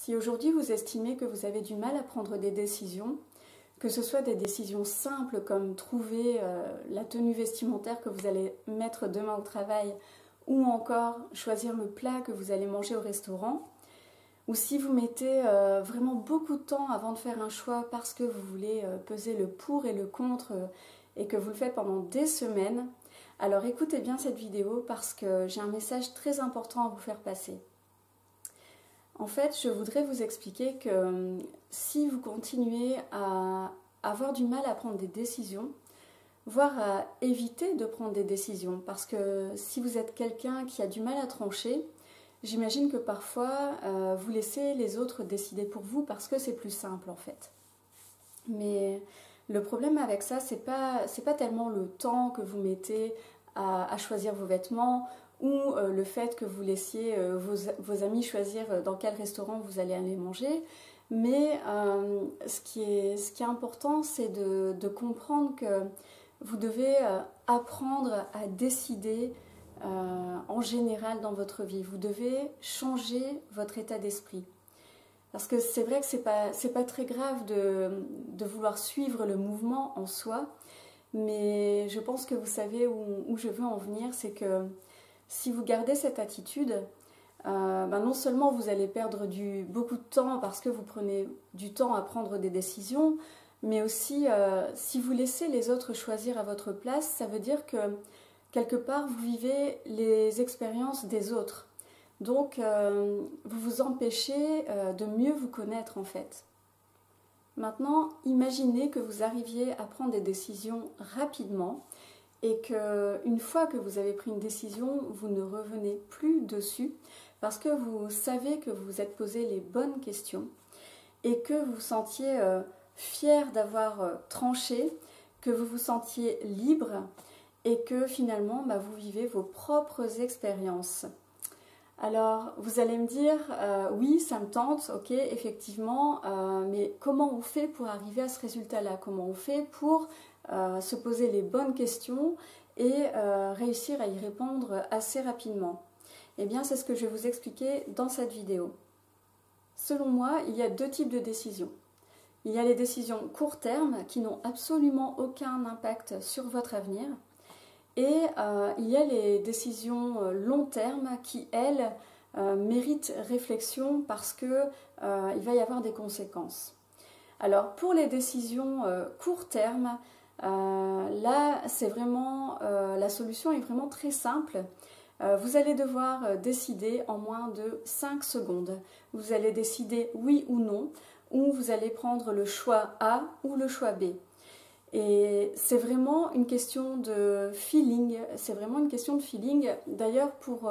Si aujourd'hui vous estimez que vous avez du mal à prendre des décisions, que ce soit des décisions simples comme trouver la tenue vestimentaire que vous allez mettre demain au travail ou encore choisir le plat que vous allez manger au restaurant, ou si vous mettez vraiment beaucoup de temps avant de faire un choix parce que vous voulez peser le pour et le contre et que vous le faites pendant des semaines, alors écoutez bien cette vidéo parce que j'ai un message très important à vous faire passer. En fait, je voudrais vous expliquer que si vous continuez à avoir du mal à prendre des décisions, voire à éviter de prendre des décisions, parce que si vous êtes quelqu'un qui a du mal à trancher, j'imagine que parfois vous laissez les autres décider pour vous parce que c'est plus simple en fait. Mais le problème avec ça, c'est pas tellement le temps que vous mettez à choisir vos vêtements ou le fait que vous laissiez vos amis choisir dans quel restaurant vous allez aller manger. Mais ce qui est important, c'est de comprendre que vous devez apprendre à décider en général dans votre vie. Vous devez changer votre état d'esprit. Parce que c'est vrai que c'est pas très grave de vouloir suivre le mouvement en soi, mais je pense que vous savez où je veux en venir, c'est que si vous gardez cette attitude, non seulement vous allez perdre beaucoup de temps parce que vous prenez du temps à prendre des décisions, mais aussi si vous laissez les autres choisir à votre place, ça veut dire que quelque part vous vivez les expériences des autres. Donc vous vous empêchez de mieux vous connaître en fait. Maintenant, imaginez que vous arriviez à prendre des décisions rapidement et qu'une fois que vous avez pris une décision, vous ne revenez plus dessus parce que vous savez que vous vous êtes posé les bonnes questions et que vous vous sentiez fier d'avoir tranché, que vous vous sentiez libre et que finalement vous vivez vos propres expériences. Alors vous allez me dire oui ça me tente, ok effectivement, mais comment on fait pour arriver à ce résultat-là? Comment on fait pour se poser les bonnes questions et réussir à y répondre assez rapidement? Eh bien c'est ce que je vais vous expliquer dans cette vidéo. Selon moi, il y a deux types de décisions. Il y a les décisions court terme qui n'ont absolument aucun impact sur votre avenir. Et il y a les décisions long terme qui, elles, méritent réflexion parce qu'il va y avoir des conséquences. Alors pour les décisions court terme, là c'est vraiment, la solution est vraiment très simple. Vous allez devoir décider en moins de 5 secondes. Vous allez décider oui ou non, ou vous allez prendre le choix A ou le choix B. Et c'est vraiment une question de feeling, D'ailleurs, pour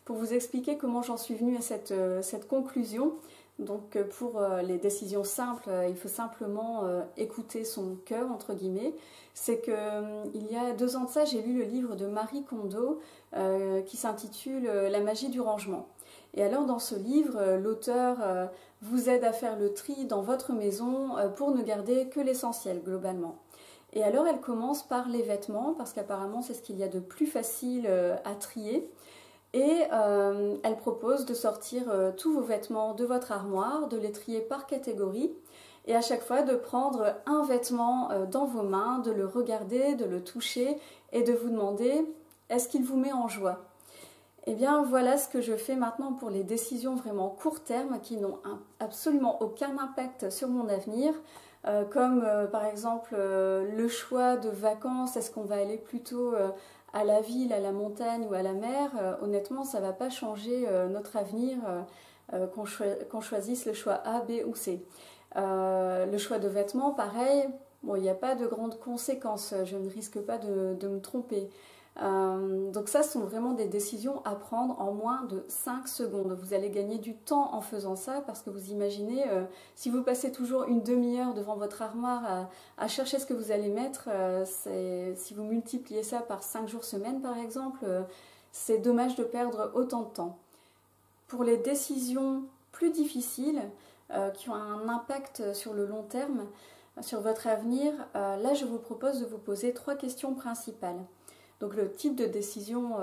vous expliquer comment j'en suis venue à cette conclusion, donc pour les décisions simples, il faut simplement écouter son cœur, entre guillemets. C'est qu'il y a 2 ans de ça, j'ai lu le livre de Marie Kondo qui s'intitule « La magie du rangement ». Et alors dans ce livre, l'auteur vous aide à faire le tri dans votre maison pour ne garder que l'essentiel globalement. Et alors elle commence par les vêtements parce qu'apparemment c'est ce qu'il y a de plus facile à trier. Et elle propose de sortir tous vos vêtements de votre armoire, de les trier par catégorie et à chaque fois de prendre un vêtement dans vos mains, de le regarder, de le toucher et de vous demander est-ce qu'il vous met en joie? Eh bien voilà ce que je fais maintenant pour les décisions vraiment court terme qui n'ont absolument aucun impact sur mon avenir, comme par exemple le choix de vacances, est-ce qu'on va aller plutôt à la ville, à la montagne ou à la mer? Honnêtement ça ne va pas changer notre avenir qu'on choisisse le choix A, B ou C. Le choix de vêtements pareil, bon, il n'y a pas de grandes conséquences, je ne risque pas de me tromper. Donc ça, ce sont vraiment des décisions à prendre en moins de 5 secondes. Vous allez gagner du temps en faisant ça parce que vous imaginez, si vous passez toujours une demi-heure devant votre armoire à chercher ce que vous allez mettre, si vous multipliez ça par 5 jours semaine par exemple, c'est dommage de perdre autant de temps. Pour les décisions plus difficiles, qui ont un impact sur le long terme, sur votre avenir, là je vous propose de vous poser 3 questions principales. Donc le type de décision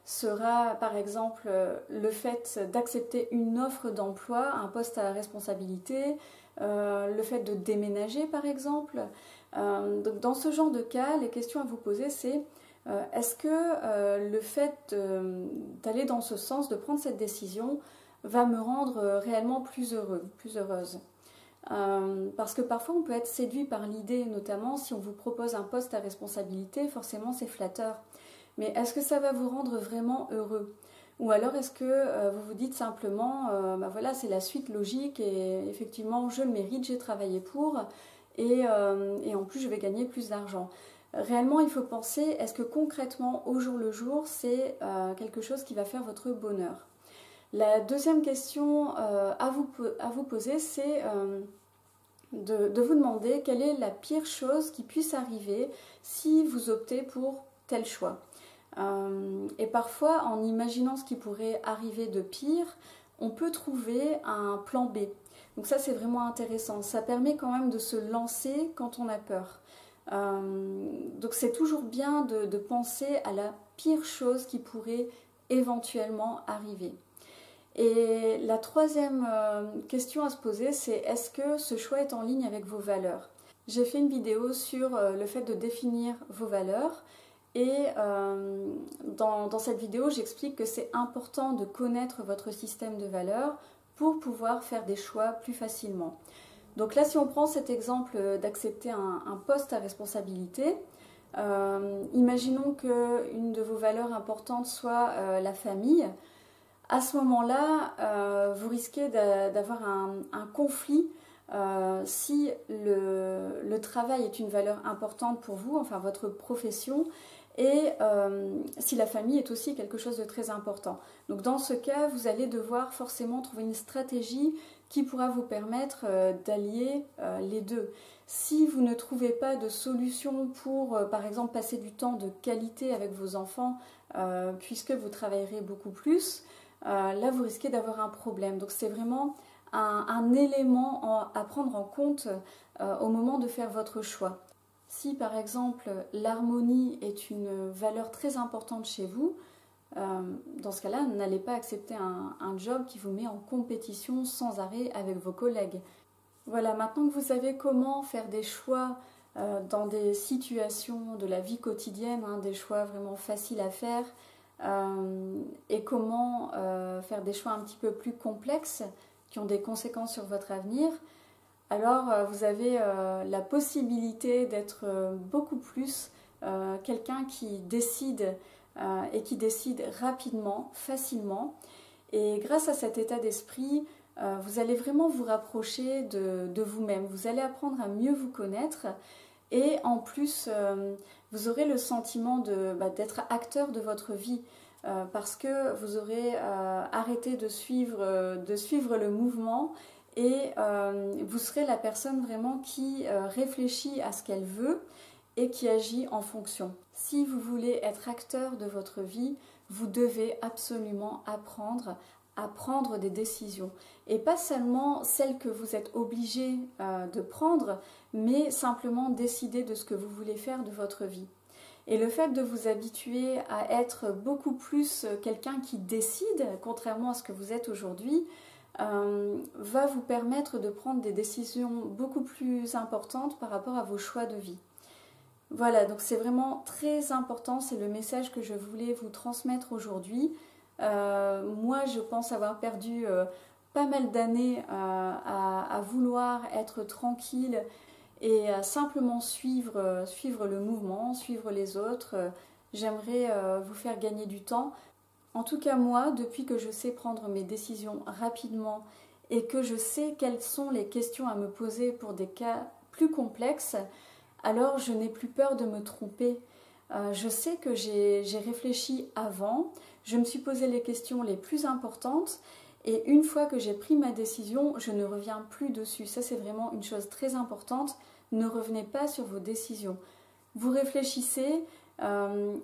sera par exemple le fait d'accepter une offre d'emploi, un poste à responsabilité, le fait de déménager par exemple. Donc dans ce genre de cas, les questions à vous poser c'est est-ce que le fait d'aller dans ce sens, de prendre cette décision, va me rendre réellement plus heureux, plus heureuse. Parce que parfois on peut être séduit par l'idée, notamment si on vous propose un poste à responsabilité, forcément c'est flatteur. Mais est-ce que ça va vous rendre vraiment heureux? Ou alors est-ce que vous vous dites simplement, bah voilà, c'est la suite logique et effectivement je le mérite, j'ai travaillé pour et en plus je vais gagner plus d'argent. Réellement il faut penser, est-ce que concrètement au jour le jour c'est quelque chose qui va faire votre bonheur? La deuxième question à vous poser, c'est de vous demander quelle est la pire chose qui puisse arriver si vous optez pour tel choix. Et parfois, en imaginant ce qui pourrait arriver de pire, on peut trouver un plan B. Donc ça, c'est vraiment intéressant. Ça permet quand même de se lancer quand on a peur. Donc c'est toujours bien de penser à la pire chose qui pourrait éventuellement arriver. Et la troisième question à se poser, c'est est-ce que ce choix est en ligne avec vos valeurs? J'ai fait une vidéo sur le fait de définir vos valeurs et dans cette vidéo, j'explique que c'est important de connaître votre système de valeurs pour pouvoir faire des choix plus facilement. Donc là, si on prend cet exemple d'accepter un poste à responsabilité, imaginons qu'une de vos valeurs importantes soit la famille. À ce moment-là, vous risquez d'avoir un conflit si le travail est une valeur importante pour vous, enfin votre profession, et si la famille est aussi quelque chose de très important. Donc dans ce cas, vous allez devoir forcément trouver une stratégie qui pourra vous permettre d'allier les deux. Si vous ne trouvez pas de solution pour, par exemple, passer du temps de qualité avec vos enfants, puisque vous travaillerez beaucoup plus, là vous risquez d'avoir un problème. Donc c'est vraiment un élément à prendre en compte au moment de faire votre choix. Si par exemple l'harmonie est une valeur très importante chez vous, dans ce cas-là, n'allez pas accepter un job qui vous met en compétition sans arrêt avec vos collègues. Voilà, maintenant que vous savez comment faire des choix dans des situations de la vie quotidienne, des choix vraiment faciles à faire, et comment faire des choix un petit peu plus complexes qui ont des conséquences sur votre avenir, alors vous avez la possibilité d'être beaucoup plus quelqu'un qui décide et qui décide rapidement, facilement. Et grâce à cet état d'esprit, vous allez vraiment vous rapprocher de vous-même. Vous allez apprendre à mieux vous connaître et en plus, vous aurez le sentiment d'être acteur de votre vie parce que vous aurez arrêté de suivre le mouvement et vous serez la personne vraiment qui réfléchit à ce qu'elle veut et qui agit en fonction. Si vous voulez être acteur de votre vie, vous devez absolument apprendre à prendre des décisions. Et pas seulement celles que vous êtes obligé de prendre, mais simplement décider de ce que vous voulez faire de votre vie. Et le fait de vous habituer à être beaucoup plus quelqu'un qui décide, contrairement à ce que vous êtes aujourd'hui, va vous permettre de prendre des décisions beaucoup plus importantes par rapport à vos choix de vie. Voilà, donc c'est vraiment très important, c'est le message que je voulais vous transmettre aujourd'hui. Moi, je pense avoir perdu pas mal d'années à vouloir être tranquille et à simplement suivre le mouvement, suivre les autres. J'aimerais vous faire gagner du temps. En tout cas, moi, depuis que je sais prendre mes décisions rapidement et que je sais quelles sont les questions à me poser pour des cas plus complexes, alors je n'ai plus peur de me tromper. Je sais que j'ai réfléchi avant, je me suis posé les questions les plus importantes et une fois que j'ai pris ma décision, je ne reviens plus dessus. Ça, c'est vraiment une chose très importante. Ne revenez pas sur vos décisions. Vous réfléchissez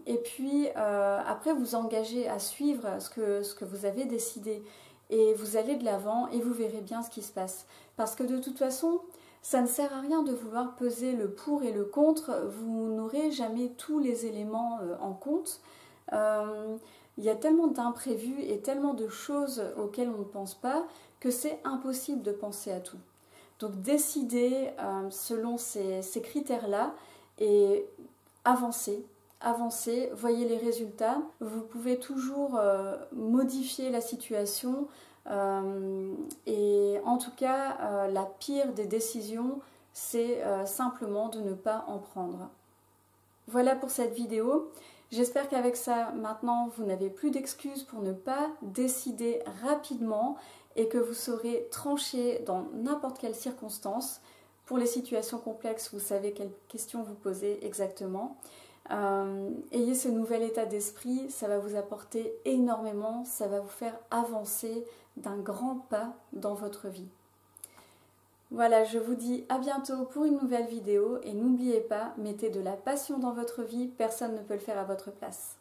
et puis après vous engagez à suivre ce que vous avez décidé et vous allez de l'avant et vous verrez bien ce qui se passe. Parce que de toute façon, Ça ne sert à rien de vouloir peser le pour et le contre, vous n'aurez jamais tous les éléments en compte. Il y a tellement d'imprévus et tellement de choses auxquelles on ne pense pas que c'est impossible de penser à tout. Donc décidez selon ces critères-là et avancez. Avancez, voyez les résultats. Vous pouvez toujours modifier la situation et en tout cas, la pire des décisions, c'est simplement de ne pas en prendre. Voilà pour cette vidéo. J'espère qu'avec ça, maintenant, vous n'avez plus d'excuses pour ne pas décider rapidement et que vous saurez trancher dans n'importe quelle circonstance. Pour les situations complexes, vous savez quelles questions vous poser exactement. Ayez ce nouvel état d'esprit, ça va vous apporter énormément, ça va vous faire avancer d'un grand pas dans votre vie. Voilà, je vous dis à bientôt pour une nouvelle vidéo et n'oubliez pas, mettez de la passion dans votre vie, personne ne peut le faire à votre place.